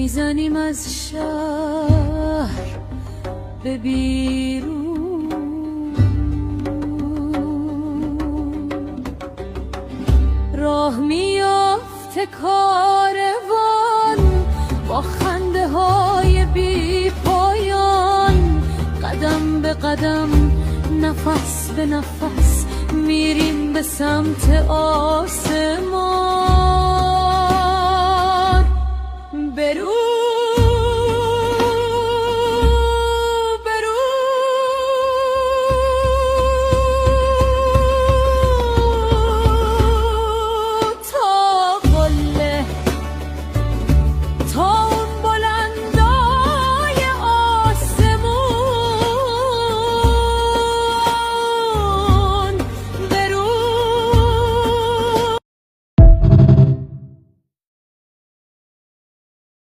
میزنیم از شهر به بیرون، راه میافته کاروان با خنده های بی پایان، قدم به قدم نفس به نفس میریم به سمت آسمان.